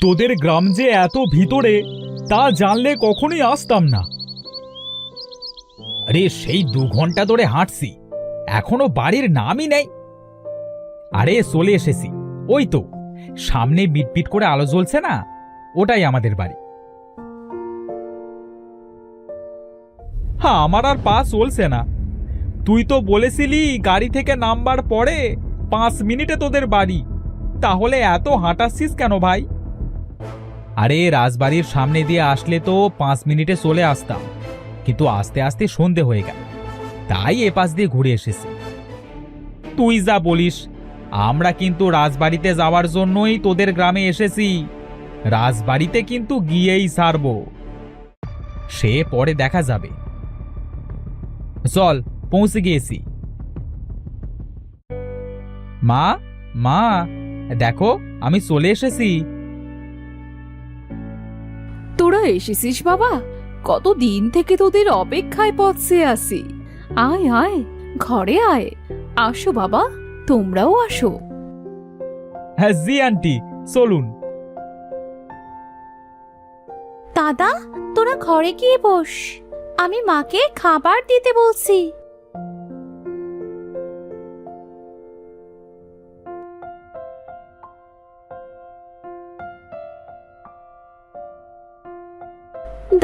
তোদের গ্রাম যে এত ভিতরে তা জানলে কখনোই আসতাম না। আরে সেই 2 ঘন্টা ধরে হাঁটছি, এখনো বাড়ির নামই নেই। আরে চলে এসেছি, ওই তো সামনে বিটবিট করে আলো জ্বলছে না, ওটাই আমাদের বাড়ি। হ্যাঁ, আমার আর পা চলছে না। তুই তো বলেছিলি গাড়ি থেকে নামবার পরে 5 মিনিটে তোদের বাড়ি, তাহলে এত হাঁটাচ্ছিস কেন ভাই? আরে রাজবাড়ির সামনে দিয়ে আসলে তো 5 মিনিটে চলে আসতাম, কিন্তু আস্তে আস্তে সন্ধে হয়ে গেল, তাই এপাশ দিয়ে ঘুরে এসেছি। তুই যা বলিস, আমরা কিন্তু রাজবাড়িতে যাওয়ার জন্যই তোদের গ্রামে এসেছি। রাজবাড়িতে কিন্তু গিয়েই সারব, সে পরে দেখা যাবে। চল, পৌঁছে গিয়েছি। মা, মা, দেখো আমি চলে এসেছি। তোরা এসেছিস বাবা? কতদিন থেকে তোদের অপেক্ষায় পথে আছি। আয় আয়, ঘরে আয়। আসো বাবা, তোমরাও আসো। হ্যাঁ জি আন্টি, চলুন। দাদা, তোরা ঘরে গিয়ে বস, আমি মাকে খাবার দিতে বলছি।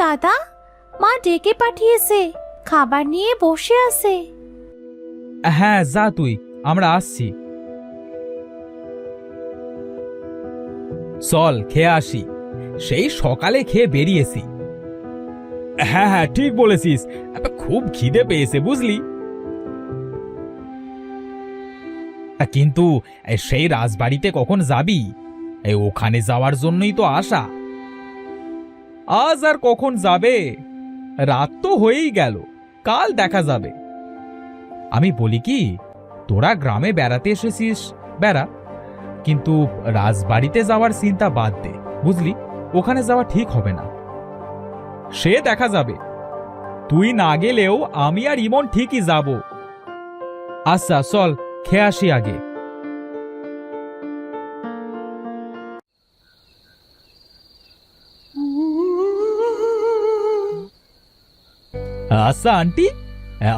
দাদা, মা ডেকে পাঠিয়েছে, খাবার নিয়ে বসে আছে। হ্যাঁ যা তুই, আমরা আসছি। চল খেয়ে আসি, সেই সকালে খেয়ে বেরিয়েছি। হ্যাঁ হ্যাঁ ঠিক বলেছিস, খুব খিদে পেয়েছে বুঝলি। কিন্তু সেই রাজবাড়িতে কখন যাবি? ওখানে যাওয়ার জন্যই তো আসা। আজ আর কখন যাবে? রাত তো হয়েই গেল, কাল দেখা যাবে। আমি বলি কি, তোরা গ্রামে বেড়াতে এসেছিস বেড়া, কিন্তু রাজবাড়িতে যাওয়ার চিন্তা বাদ দে বুঝলি, ওখানে যাওয়া ঠিক হবে না। সে দেখা যাবে, তুই না গেলেও আমি আর ইমন ঠিকই যাব। আচ্ছা চল, খেয়ে আসি আগে। আচ্ছা আন্টি,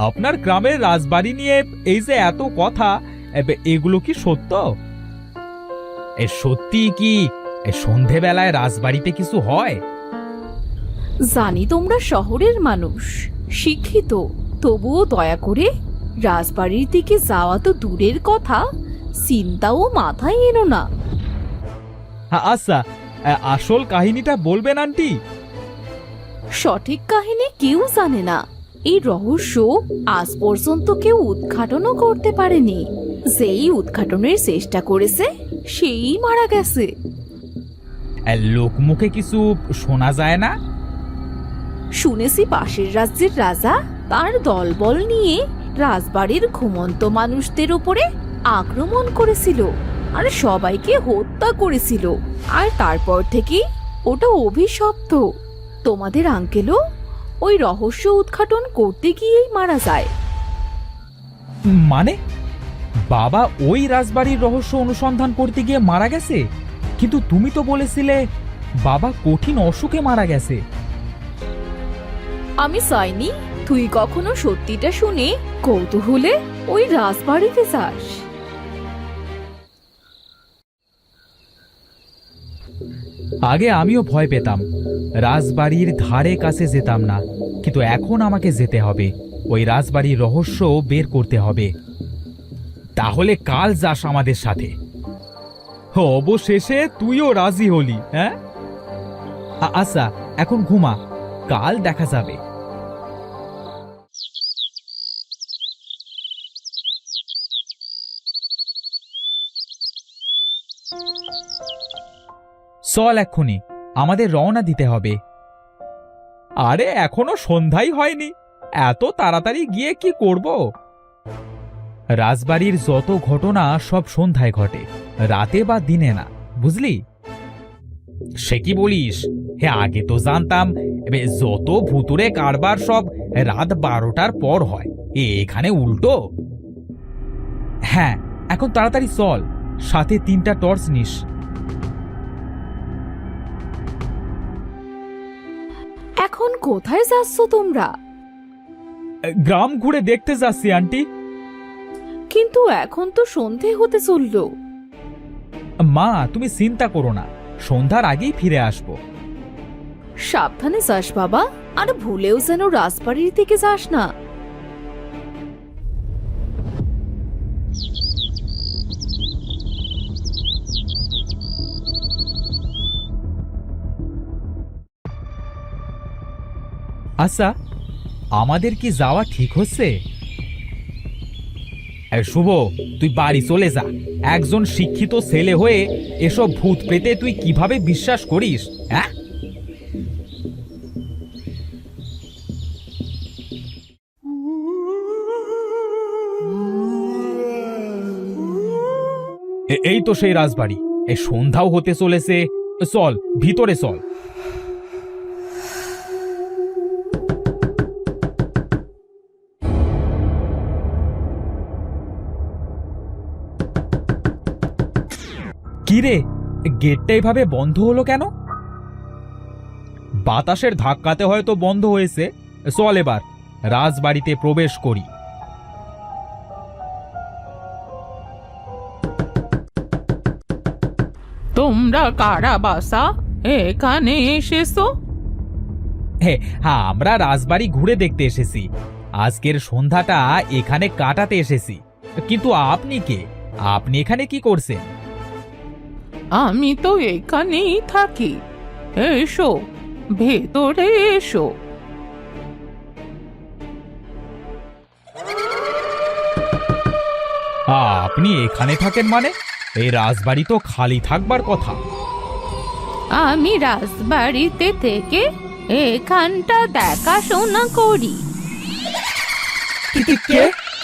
আপনার গ্রামের রাজবাড়ি নিয়ে এই যে এত কথা, এগুলো কি সত্য? সত্যি কি সন্ধেবেলায় রাজবাড়িতে কিছু হয়? জানি তোমরা শহরের মানুষ, শিক্ষিত, তবুও দয়া করে রাজবাড়ির দিকে যাওয়া তো দূরের কথা, চিন্তাও মাথায় এনো না। আচ্ছা, আসল কাহিনীটা বলবেন আন্টি? সঠিক কাহিনী কেউ জানে না, এই রহস্য আজ পর্যন্ত কেউ উদ্ঘাটনও করতে পারেনি। যেই উদ্ঘাটনের চেষ্টা করেছে সেই মারা গেছে। লোকমুখে কিছু শোনা যায় না? শুনেছি পাশের রাজ্যের রাজা তার দলবল নিয়ে রাজবাড়ির ঘুমন্ত মানুষদের উপরে আক্রমণ করেছিল আর সবাইকে হত্যা করেছিল, আর তারপর থেকে ওটা অভিশপ্ত। তোমাদের আঙ্কেলও ওই রহস্য উদ্ঘাটন করতে গিয়েই মারা যায়। মানে বাবা ওই রাজবাড়ির রহস্য অনুসন্ধান করতে গিয়ে মারা গেছে? কিন্তু তুমি তো বলেছিলে বাবা কঠিন অসুখে মারা গেছে। আমি চাইনি তুই কখনো সত্যিটা শুনে কৌতূহলে ওই রাজবাড়িতে যাস। আগে আমিও ভয় পেতাম, রাজবাড়ির ধারে কাছে যেতাম না, কিন্তু এখন আমাকে যেতে হবে, ওই রাজবাড়ির রহস্য বের করতে হবে। তাহলে কাল যাস আমাদের সাথে। অবশেষে তুইও রাজি হলি, হ্যাঁ? আচ্ছা এখন ঘুমা, কাল দেখা যাবে। চল এক্ষুনি, আমাদের রওনা দিতে হবে। আরে এখনো সন্ধ্যাই হয়নি, এত তাড়াতাড়ি গিয়ে কি করব? রাজবাড়ির যত ঘটনা সব সন্ধ্যায় ঘটে, রাতে বা দিনে না, বুঝলি? সে কি বলিস? হ্যাঁ আগে তো জানতাম যত ভুতুরে কারবার সব রাত 12টার পর হয়, এখানে উল্টো। হ্যাঁ এখন তাড়াতাড়ি চল, সাথে 3টা টর্চ নিস। এখন কোথায় যাচ্ছ তোমরা? গ্রাম ঘুরে দেখতে যাচ্ছি আন্টি। কিন্তু এখন তো সন্ধে হতে চললো। মা, তুমি চিন্তা করো না, সন্ধ্যার আগেই ফিরে আসবো। সাবধানে যাস বাবা, আর ভুলেও যেন রাজবাড়ির দিকে যাস না। আচ্ছা, আমাদের কি যাওয়া ঠিক হচ্ছে? শুভ, তুই বাড়ি চলে যা। একজন শিক্ষিত ছেলে হয়ে এসব ভূত পেতে তুই কিভাবে বিশ্বাস করিস? হ্যাঁ, এই তো সেই রাজবাড়ি। এই সন্ধ্যাও হতে চলেছে, চল ভিতরে চল। কিরে, গেটটা এভাবে বন্ধ হলো কেন? বাতাসের ধাক্কাতে হয়তো বন্ধ হয়েছে। চল এবার রাজবাড়িতে প্রবেশ করি। তোমরা কারা বাসা এখানে এসেছো? হ্যাঁ, আমরা রাজবাড়ি ঘুরে দেখতে এসেছি। আজকের সন্ধ্যাটা এখানে কাটাতে এসেছি। কিন্তু আপনি কে? আপনি এখানে কি করছেন? আমি তো এখানেই থাকি। এসো, ভেতরে এসো। আপনি এখানে থাকেন মানে? এই রাজবাড়ি তো খালি থাকবার কথা। আমি রাজবাড়িতে থেকে এখানটা দেখাশোনা করি।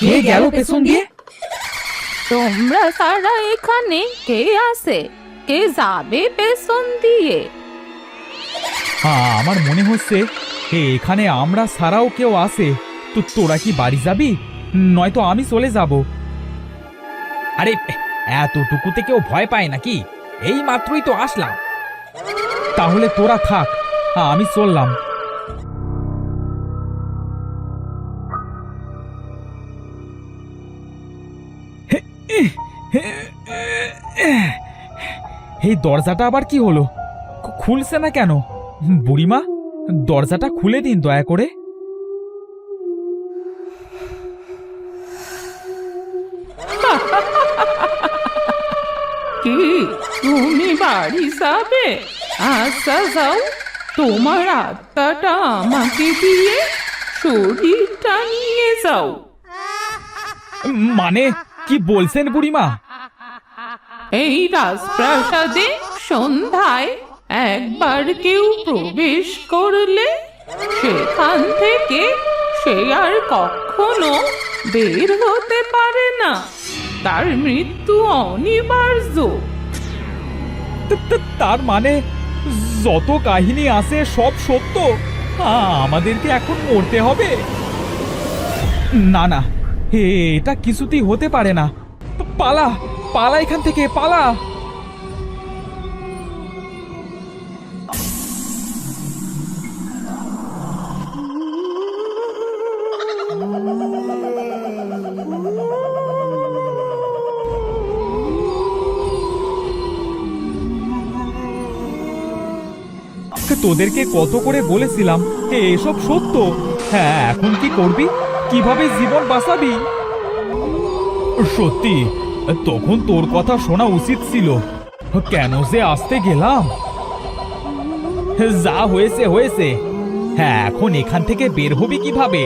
কে গেল পেছন দিয়ে? তোমরা সারা এখানে কে আছে? কে যাবে পেছন দিয়ে? আমার মনে হচ্ছে এখানে আমরা ছাড়াও কেউ আছে। তো তোরা কি বাড়ি যাবি, নয়তো আমি চলে যাব? আরে, এতটুকুতে কেউ ভয় পায় নাকি? এই মাত্রই তো আসলাম। তাহলে তোরা থাক, আমি চললাম। এই দরজাটা আবার কি হলো? খুলছে না কেন? বুড়িমা, দরজাটা খুলে দিন দয়া করে। কি, তুমি বাড়ি যাবে? আচ্ছা যাও, তোমার আত্মাটা আমাকে দিয়ে শরীরটা নিয়ে যাও। মানে কি বলছেন বুড়িমা? এই রাজপ্রাসাদে সন্ধ্যায় একবার কেউ প্রবেশ করলে সেখান থেকে সে আর কখনো বের হতে পারে না। তার মৃত্যু অনিবার্য। তার মানে যত কাহিনী আছে সব সত্য? আমাদেরকে এখন মরতে হবে? না না, এটা কিছুতেই হতে পারে না। পালা, পালা এখান থেকে, পালা। তোদেরকে কত করে বলেছিলাম এসব সত্য। হ্যাঁ, এখন কি করবি? কিভাবে জীবন বাঁচাবি? সত্যি, তখন তোর কথা শোনা উচিত ছিল। কেন যে আসতে গেলাম? যা হয়েছে হয়েছে। হ্যাঁ, এখন এখান থেকে বের হবি কিভাবে?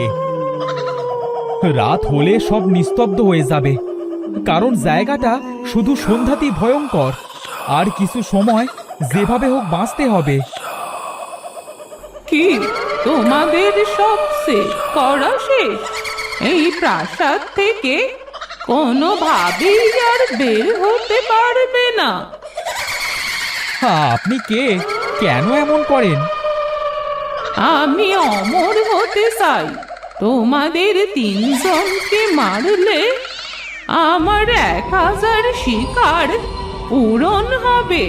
রাত হলে সব নিস্তব্ধ হয়ে যাবে, কারণ জায়গাটা শুধু সন্ধ্যাতেই ভয়ঙ্কর। আর কিছু সময় যেভাবে হোক বাঁচতে হবে। কি, তোমাদের সব শেষ করা শেষ? এই প্রাসাদ থেকে কোনোভাবেই আর বের হতে পারবে না। আপনি কে? কেন এমন করেন? আমি অমর হতে চাই। তোমাদের তিনজনকে মারলে আমার 1000 শিকার পূরণ হবে।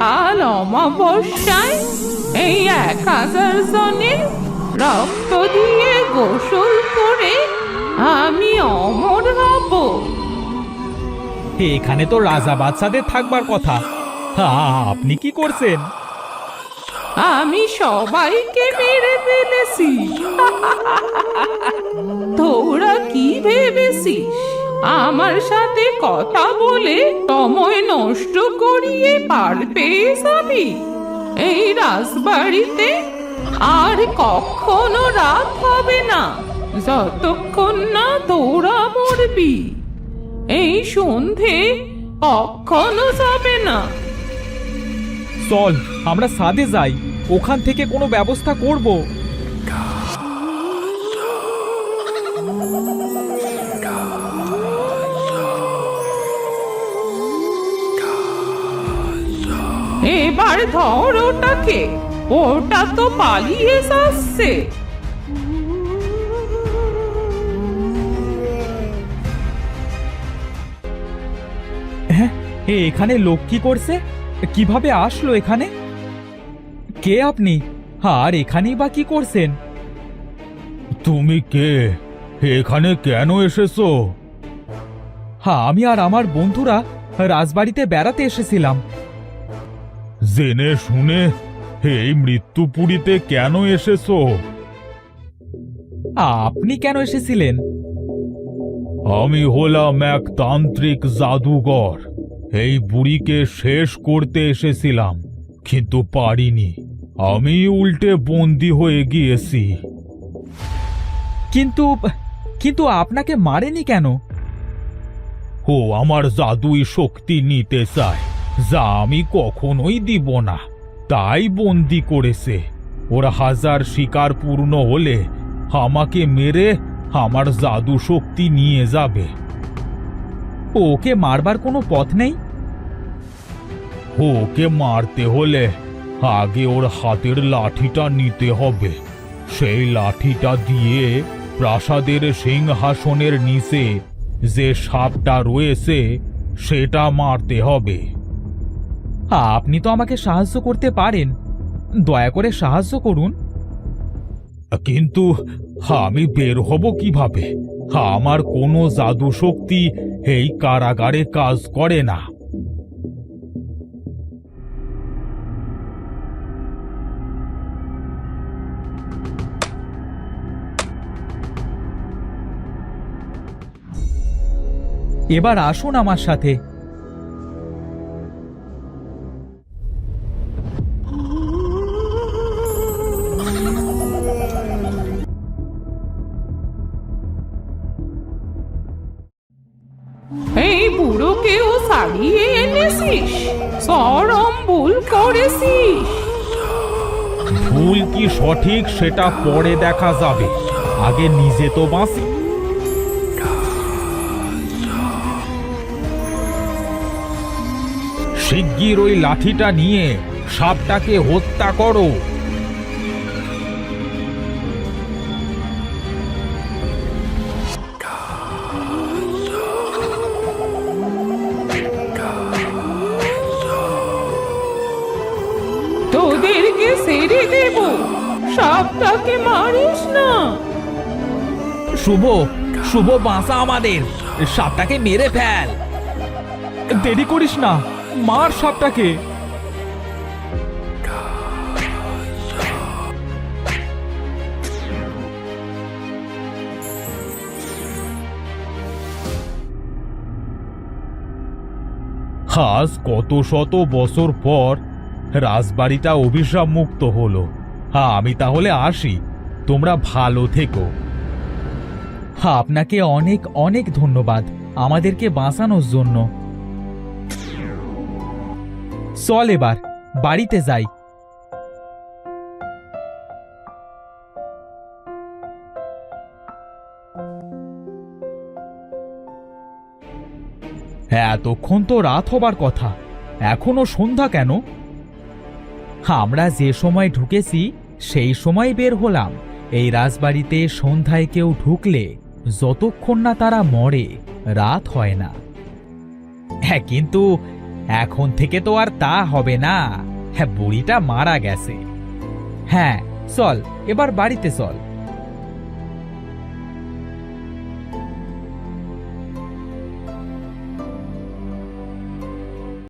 কাল অমাবস্যায় এই 1000 জনের রক্ত দিয়ে গোসল করে আমি অমর হব। এখানে তো রাজা বাদশাদের থাকবার কথা, আপনি কি করছেন? আমি সবাইকে মেরে ফেলেছি। তোরা কি ভেবেছিস আমার সাথে কথা বলে সময় নষ্ট করিয়ে পার পেয়ে যাবি? এই রাজবাড়িতে আর কখনো রাত হবে না যতক্ষণ না তোরা মরবি। এই সন্ধে কখনো যাবে না। চল আমরা সাদে যাই, ওখান থেকে কোনো ব্যবস্থা করব। এবার ধর ওটাকে, ওটা তো পালিয়ে যাচ্ছে। হ্যাঁ, এখানে লোক কি করছে? কিভাবে আসলো এখানে? কে আপনি? আর এখানেই বা কি করছেন? তুমি কে? এখানে কেন এসেছো? আমি আর আমার বন্ধুরা রাজবাড়িতে বেড়াতে এসেছিলাম। জেনে শুনে এই মৃত্যুপুরীতে কেন এসেছো? আপনি কেন এসেছিলেন? আমি হলাম এক তান্ত্রিক জাদুকর। এই বুড়িকে শেষ করতে এসেছিলাম, কিন্তু পারিনি। আমি উল্টে বন্দী হয়ে গিয়েছি। কিন্তু কিন্তু আপনাকে মারেনি কেন? ও আমার জাদুই শক্তি নিতে চায়, যা আমি কখনোই দিব না, তাই বন্দি করেছে। ওরা 1000 শিকার পূর্ণ হলে আমাকে মেরে আমার জাদু শক্তি নিয়ে যাবে। ওকে মারবার কোনো পথ নেই? ওকে মারতে হলে আগে ওর হাতের লাঠিটা নিতে হবে। সেই লাঠিটা দিয়ে প্রাসাদের সিংহাসনের নিচে যে সাপটা রয়েছে সেটা মারতে হবে। আপনি তো আমাকে সাহায্য করতে পারেন, দয়া করে সাহায্য করুন। কিন্তু আমি বের হব কিভাবে? আমার কোনো জাদু শক্তি এই কারাগারে কাজ করে না। এবার আসুন আমার সাথে। এই বুড়োকেও ছাড়িয়ে এনেছিস, চরম ভুল করেছিস। ভুল কি সঠিক সেটা পরে দেখা যাবে, আগে নিজে তো বাঁচি। শিগগির ওই লাঠিটা নিয়ে সাপটাকে হত্যা করো। তোদেরকে ছেড়ে দেব, সাপটাকে মারিস না। শুভ, শুভ বাঁচা আমাদের, সাপটাকে মেরে ফেল। দেরি করিস না, মার সাপটাকে। আজ কত শত বছর পর রাজবাড়িটা অভিশাপ মুক্ত হলো। আমি তাহলে আসি, তোমরা ভালো থেকো। আপনাকে অনেক অনেক ধন্যবাদ আমাদেরকে বাঁচানোর জন্য। চল এবার বাড়িতে যাই। এতক্ষণ তো রাত হবার কথা, এখনো সন্ধ্যা কেন? আমরা যে সময় ঢুকেছি সেই সময় বের হলাম। এই রাজবাড়িতে সন্ধ্যায় কেউ ঢুকলে যতক্ষণ না তারা মরে রাত হয় না। হ্যাঁ, কিন্তু এখন থেকে তো আর তা হবে না। হ্যাঁ, বুড়িটা মারা গেছে। হ্যাঁ চল, এবার বাড়িতে চল।